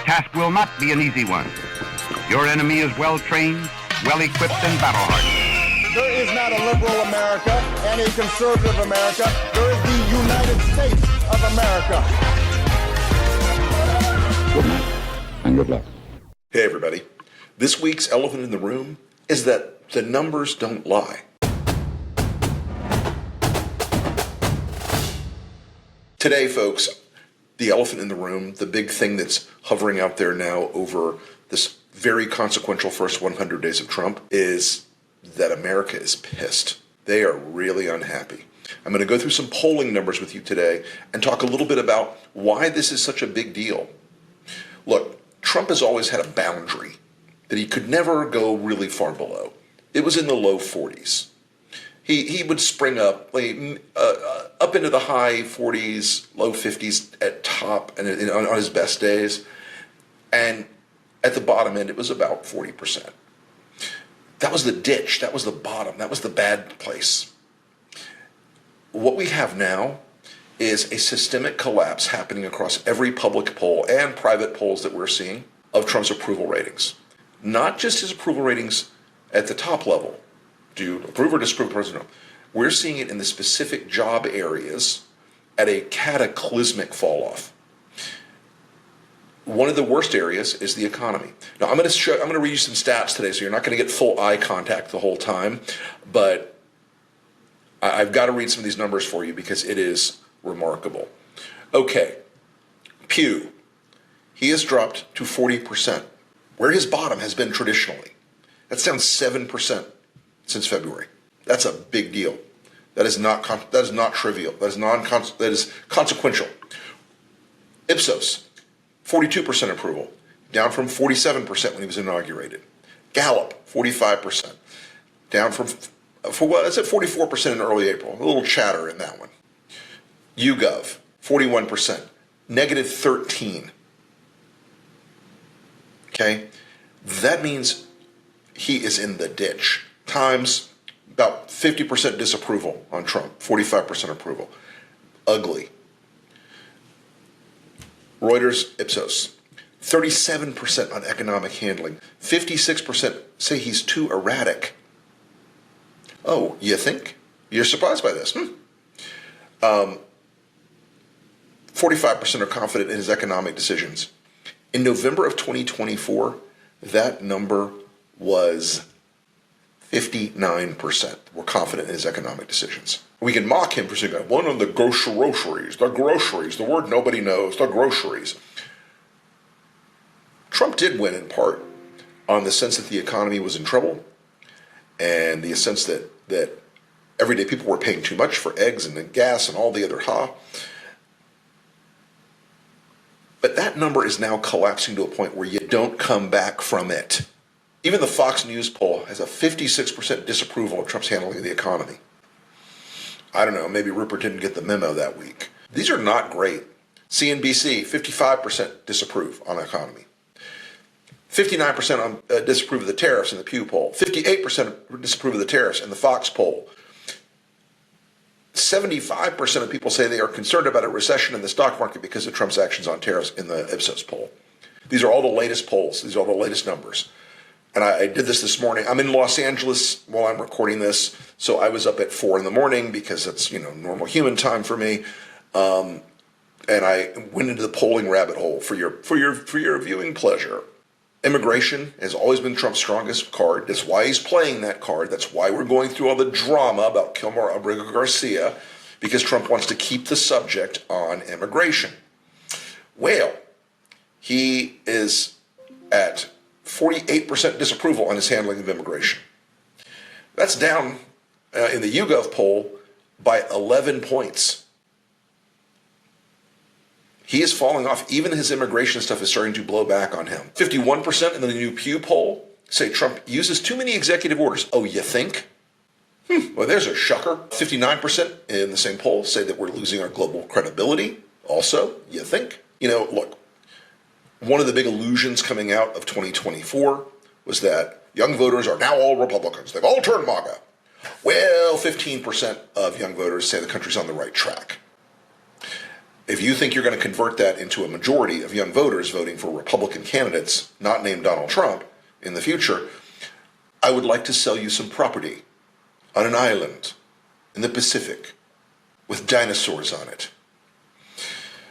task will not be an easy one. Your enemy is well-trained, well-equipped, and battle-hardened. There is not a liberal America and a conservative America. There is the United States of America. Good night, and good luck. Hey everybody, this week's elephant in the room is that the numbers don't lie. Today, folks, the elephant in the room, the big thing that's hovering out there now over this very consequential first 100 days of Trump is that America is pissed. They are really unhappy. I'm going to go through some polling numbers with you today and talk a little bit about why this is such a big deal. Look, Trump has always had a boundary that he could never go really far below. It was in the low 40s. He would spring up up into the high 40s, low 50s at top and on his best days. And at the bottom end, it was about 40%. That was the ditch. That was the bottom. That was the bad place. What we have now is a systemic collapse happening across every public poll and private polls that we're seeing of Trump's approval ratings. Not just his approval ratings at the top level. Do you approve or disapprove of President Trump? We're seeing it in the specific job areas at a cataclysmic fall off. One of the worst areas is the economy. Now I'm going to read you some stats today, so you're not going to get full eye contact the whole time, but I've got to read some of these numbers for you because it is remarkable. Okay, Pew, he has dropped to 40%, where his bottom has been traditionally. That's down 7% since February. That's a big deal. That is not trivial. That is consequential. Ipsos, 42% approval, down from 47% when he was inaugurated. Gallup, 45%, down from, it's at 44% in early April. A little chatter in that one. YouGov, 41%, negative 13. Okay, that means he is in the ditch. Times about 50% disapproval on Trump, 45% approval. Ugly. Reuters, Ipsos, 37% on economic handling. 56% say he's too erratic. Oh, you think? You're surprised by this? 45% are confident in his economic decisions. In November of 2024, that number was 59% were confident in his economic decisions. We can mock him for saying, I won on the groceries, the word nobody knows, the groceries. Trump did win in part on the sense that the economy was in trouble and the sense that everyday people were paying too much for eggs and gas and all the other But that number is now collapsing to a point where you don't come back from it. Even the Fox News poll has a 56% disapproval of Trump's handling of the economy. I don't know, maybe Rupert didn't get the memo that week. These are not great. CNBC, 55% disapprove on the economy. 59% on disapprove of the tariffs in the Pew poll. 58% disapprove of the tariffs in the Fox poll. 75% of people say they are concerned about a recession in the stock market because of Trump's actions on tariffs in the Ipsos poll. These are all the latest polls. These are all the latest numbers. And I did this morning. I'm in Los Angeles while I'm recording this, so I was up at 4 a.m. because that's normal human time for me. And I went into the polling rabbit hole for your viewing pleasure. Immigration has always been Trump's strongest card. That's why he's playing that card. That's why we're going through all the drama about Kilmer Abrego Garcia, because Trump wants to keep the subject on immigration. Well, he is at 48% disapproval on his handling of immigration. That's down in the YouGov poll by 11 points. He is falling off. Even his immigration stuff is starting to blow back on him. 51% in the new Pew poll say Trump uses too many executive orders. Oh, you think? Well, there's a shocker. 59% in the same poll say that we're losing our global credibility. Also, you think? Look, one of the big illusions coming out of 2024 was that young voters are now all Republicans. They've all turned MAGA. Well, 15% of young voters say the country's on the right track. If you think you're going to convert that into a majority of young voters voting for Republican candidates not named Donald Trump in the future, I would like to sell you some property on an island in the Pacific with dinosaurs on it.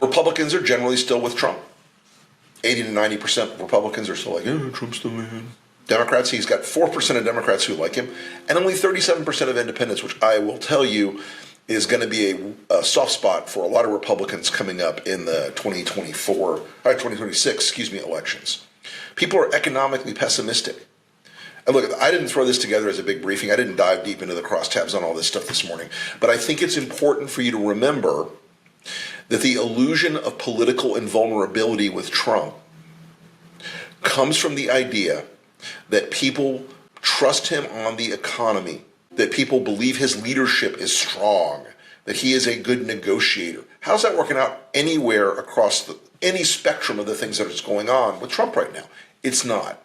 Republicans are generally still with Trump. 80 to 90% of Republicans are still like, oh, Trump's the man. Democrats, he's got 4% of Democrats who like him, and only 37% of independents, which I will tell you is going to be a soft spot for a lot of Republicans coming up in the 2026 elections. People are economically pessimistic. And look, I didn't throw this together as a big briefing. I didn't dive deep into the crosstabs on all this stuff this morning. But I think it's important for you to remember that the illusion of political invulnerability with Trump comes from the idea that people trust him on the economy, that people believe his leadership is strong, that he is a good negotiator. How's that working out anywhere across any spectrum of the things that is going on with Trump right now? It's not.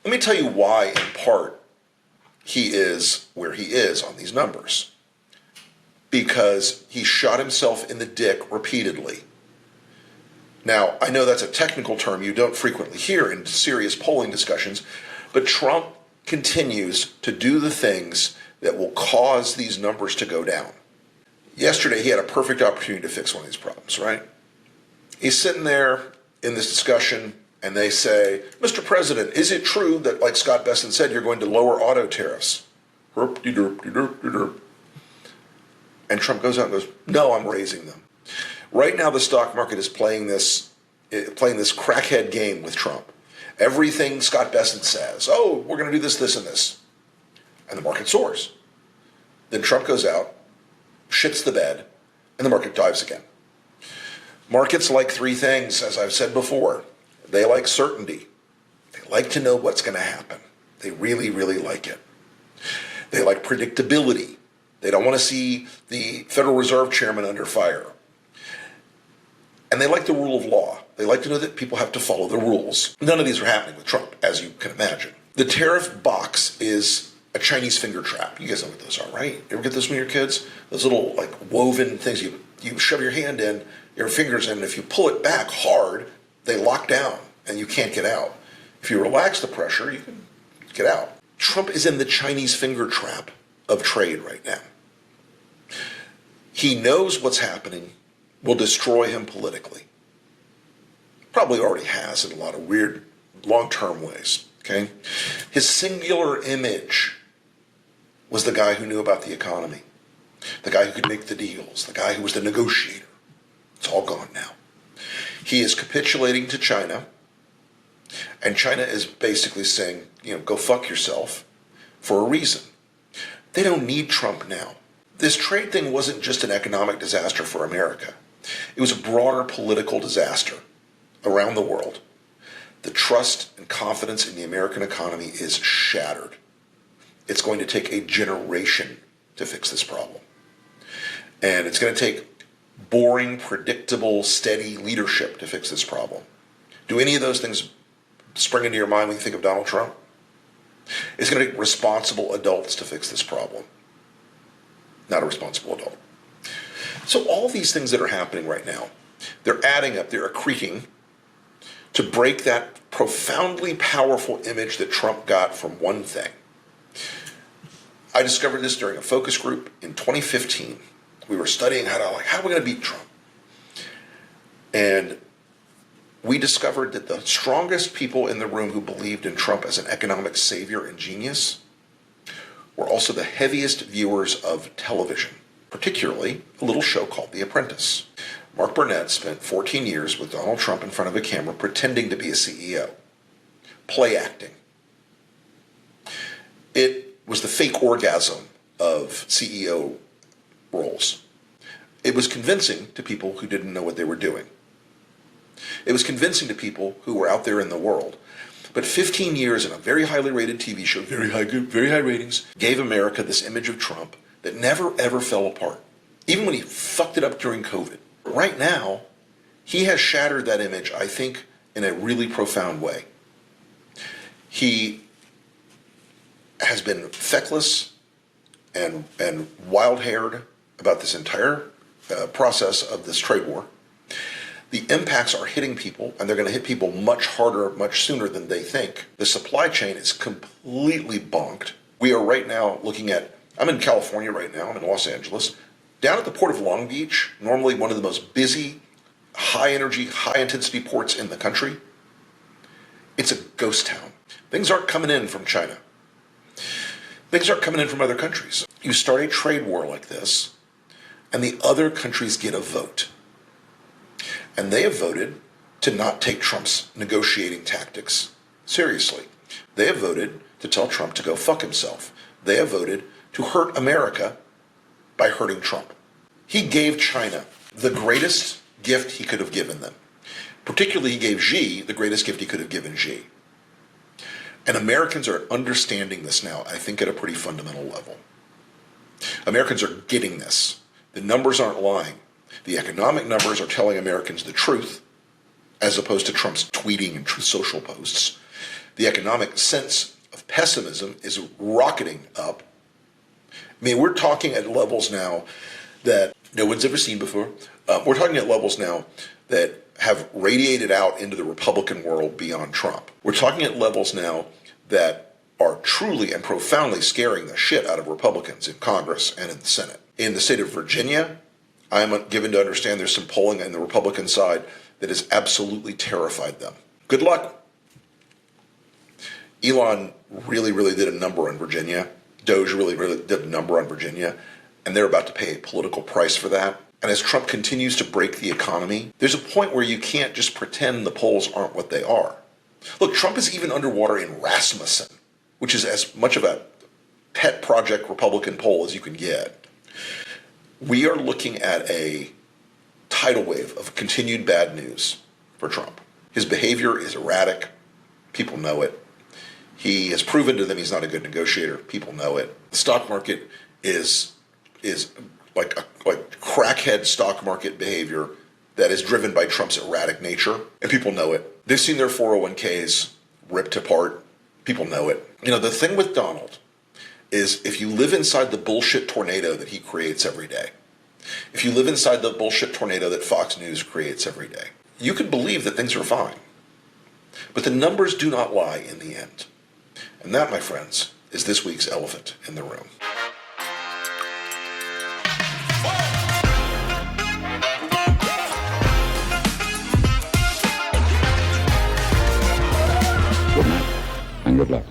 Let me tell you why, in part, he is where he is on these numbers. Because he shot himself in the dick repeatedly. Now, I know that's a technical term you don't frequently hear in serious polling discussions, but Trump continues to do the things that will cause these numbers to go down. Yesterday, he had a perfect opportunity to fix one of these problems, right? He's sitting there in this discussion, and they say, Mr. President, is it true that, like Scott Bessent said, you're going to lower auto tariffs? Herp-de-derp-de-derp-de-derp. And Trump goes out and goes, no, I'm raising them. Right now, the stock market is playing this crackhead game with Trump. Everything Scott Bessent says, oh, we're going to do this, this, and this. And the market soars. Then Trump goes out, shits the bed, and the market dives again. Markets like three things, as I've said before. They like certainty. They like to know what's going to happen. They really, really like it. They like predictability. They don't want to see the Federal Reserve Chairman under fire. And they like the rule of law. They like to know that people have to follow the rules. None of these are happening with Trump, as you can imagine. The tariff box is a Chinese finger trap. You guys know what those are, right? You ever get this when you're kids? Those little like woven things you shove your hand in, your fingers in, and if you pull it back hard, they lock down and you can't get out. If you relax the pressure, you can get out. Trump is in the Chinese finger trap of trade right now. He knows what's happening will destroy him politically. Probably already has in a lot of weird long-term ways, okay? His singular image was the guy who knew about the economy, the guy who could make the deals, the guy who was the negotiator. It's all gone now. He is capitulating to China, and China is basically saying, go fuck yourself for a reason. They don't need Trump now. This trade thing wasn't just an economic disaster for America. It was a broader political disaster around the world. The trust and confidence in the American economy is shattered. It's going to take a generation to fix this problem. And it's going to take boring, predictable, steady leadership to fix this problem. Do any of those things spring into your mind when you think of Donald Trump? It's going to take responsible adults to fix this problem. Not a responsible adult. So all these things that are happening right now, they're adding up, they're accreting to break that profoundly powerful image that Trump got from one thing. I discovered this during a focus group in 2015. We were studying how are we going to beat Trump? And we discovered that the strongest people in the room who believed in Trump as an economic savior and genius were also the heaviest viewers of television, particularly a little show called The Apprentice. Mark Burnett spent 14 years with Donald Trump in front of a camera pretending to be a CEO, play acting. It was the fake orgasm of CEO roles. It was convincing to people who didn't know what they were doing. It was convincing to people who were out there in the world. But 15 years in a very highly rated TV show, very high ratings, gave America this image of Trump that never ever fell apart, even when he fucked it up during COVID. Right now, he has shattered that image, I think, in a really profound way. He has been feckless and wild-haired about this entire process of this trade war. The impacts are hitting people, and they're going to hit people much harder, much sooner than they think. The supply chain is completely bonked. We are right now looking at, I'm in California right now, I'm in Los Angeles. Down at the port of Long Beach, normally one of the most busy, high energy, high intensity ports in the country, it's a ghost town. Things aren't coming in from China. Things aren't coming in from other countries. You start a trade war like this, and the other countries get a vote. And they have voted to not take Trump's negotiating tactics seriously. They have voted to tell Trump to go fuck himself. They have voted to hurt America by hurting Trump. He gave China the greatest gift he could have given them. Particularly, he gave Xi the greatest gift he could have given Xi. And Americans are understanding this now, I think, at a pretty fundamental level. Americans are getting this. The numbers aren't lying. The economic numbers are telling Americans the truth, as opposed to Trump's tweeting and Truth Social posts. The economic sense of pessimism is rocketing up. I mean, we're talking at levels now that no one's ever seen before. We're talking at levels now that have radiated out into the Republican world beyond Trump. We're talking at levels now that are truly and profoundly scaring the shit out of Republicans in Congress and in the Senate. In the state of Virginia, I'm given to understand there's some polling on the Republican side that has absolutely terrified them. Good luck. Elon really did a number on Virginia. Doge really did a number on Virginia, and they're about to pay a political price for that. And as Trump continues to break the economy, there's a point where you can't just pretend the polls aren't what they are. Look, Trump is even underwater in Rasmussen, which is as much of a pet project Republican poll as you can get. We are looking at a tidal wave of continued bad news for Trump. His behavior is erratic. People know it. He has proven to them he's not a good negotiator. People know it. The stock market is like crackhead stock market behavior that is driven by Trump's erratic nature, and people know it. They've seen their 401ks ripped apart. People know it. You know, the thing with Donald is if you live inside the bullshit tornado that he creates every day, if you live inside the bullshit tornado that Fox News creates every day, you could believe that things are fine. But the numbers do not lie in the end. And that, my friends, is this week's elephant in the room. Good night and good luck.